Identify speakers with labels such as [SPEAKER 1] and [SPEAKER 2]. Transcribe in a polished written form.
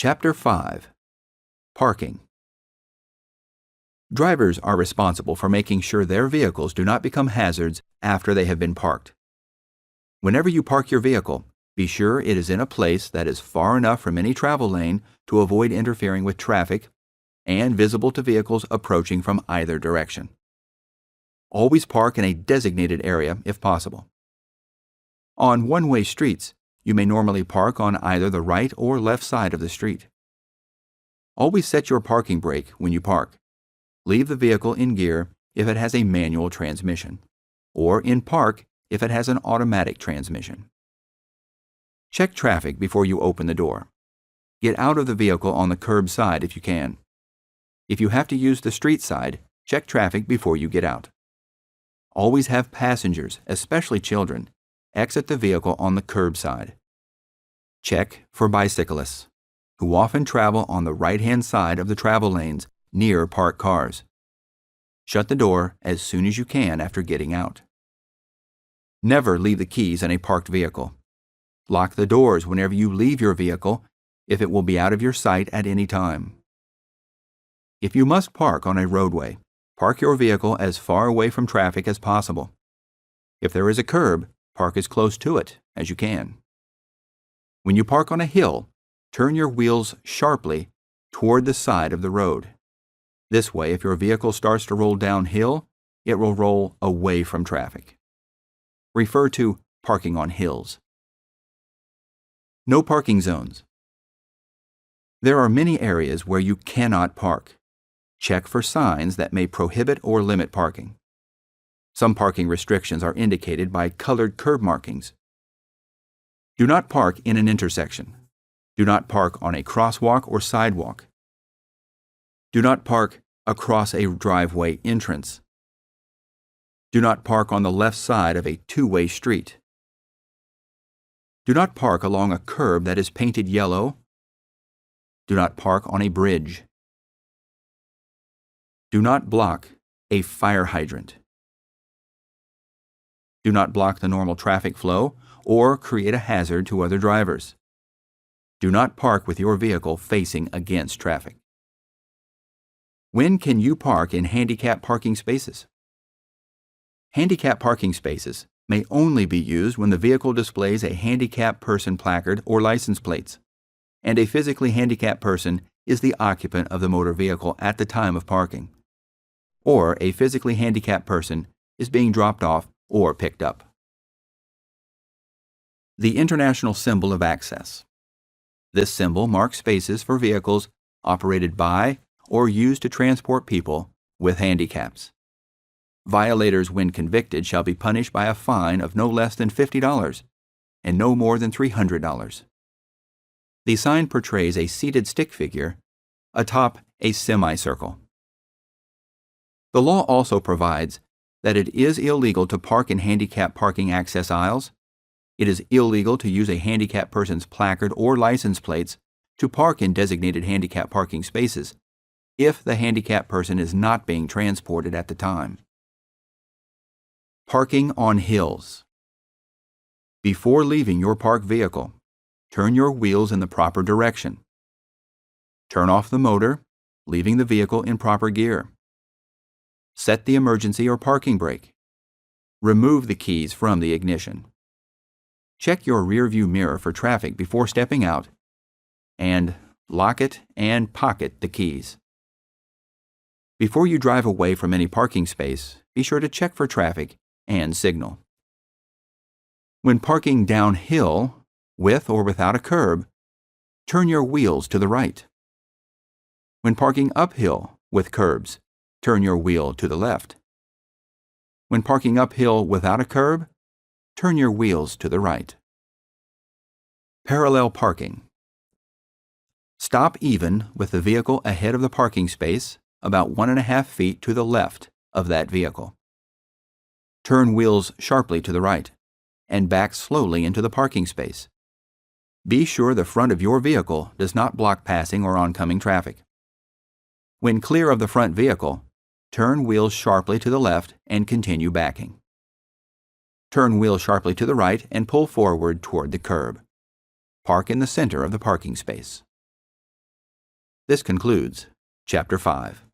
[SPEAKER 1] Chapter 5. Parking. Drivers are responsible for making sure their vehicles do not become hazards after they have been parked. Whenever you park your vehicle, be sure it is in a place that is far enough from any travel lane to avoid interfering with traffic and visible to vehicles approaching from either direction. Always park in a designated area if possible. On one-way streets, you may normally park on either the right or left side of the street. Always set your parking brake when you park. Leave the vehicle in gear if it has a manual transmission, or in park if it has an automatic transmission. Check traffic before you open the door. Get out of the vehicle on the curb side if you can. If you have to use the street side, check traffic before you get out. Always have passengers, especially children, exit the vehicle on the curb side. Check for bicyclists, who often travel on the right-hand side of the travel lanes near parked cars. Shut the door as soon as you can after getting out. Never leave the keys in a parked vehicle. Lock the doors whenever you leave your vehicle if it will be out of your sight at any time. If you must park on a roadway, park your vehicle as far away from traffic as possible. If there is a curb, park as close to it as you can. When you park on a hill, turn your wheels sharply toward the side of the road. This way, if your vehicle starts to roll downhill, it will roll away from traffic. Refer to parking on hills. No parking zones. There are many areas where you cannot park. Check for signs that may prohibit or limit parking. Some parking restrictions are indicated by colored curb markings. Do not park in an intersection. Do not park on a crosswalk or sidewalk. Do not park across a driveway entrance. Do not park on the left side of a two-way street. Do not park along a curb that is painted yellow. Do not park on a bridge. Do not block a fire hydrant. Do not block the normal traffic flow or create a hazard to other drivers. Do not park with your vehicle facing against traffic. When can you park in handicapped parking spaces? Handicapped parking spaces may only be used when the vehicle displays a handicapped person placard or license plates, and a physically handicapped person is the occupant of the motor vehicle at the time of parking, or a physically handicapped person is being dropped off or picked up. The International Symbol of Access. This symbol marks spaces for vehicles operated by or used to transport people with handicaps. Violators, when convicted, shall be punished by a fine of no less than $50 and no more than $300. The sign portrays a seated stick figure atop a semicircle. The law also provides that it is illegal to park in handicapped parking access aisles. It is illegal to use a handicapped person's placard or license plates to park in designated handicapped parking spaces if the handicapped person is not being transported at the time. Parking on hills. Before leaving your parked vehicle, turn your wheels in the proper direction. Turn off the motor, leaving the vehicle in proper gear. Set the emergency or parking brake. Remove the keys from the ignition. Check your rearview mirror for traffic before stepping out, and lock it and pocket the keys. Before you drive away from any parking space, be sure to check for traffic and signal. When parking downhill, with or without a curb, turn your wheels to the right. When parking uphill with curbs, turn your wheel to the left. When parking uphill without a curb, turn your wheels to the right. Parallel parking. Stop even with the vehicle ahead of the parking space, about 1.5 feet to the left of that vehicle. Turn wheels sharply to the right, and back slowly into the parking space. Be sure the front of your vehicle does not block passing or oncoming traffic. When clear of the front vehicle, turn wheels sharply to the left and continue backing. Turn wheels sharply to the right and pull forward toward the curb. Park in the center of the parking space. This concludes Chapter 5.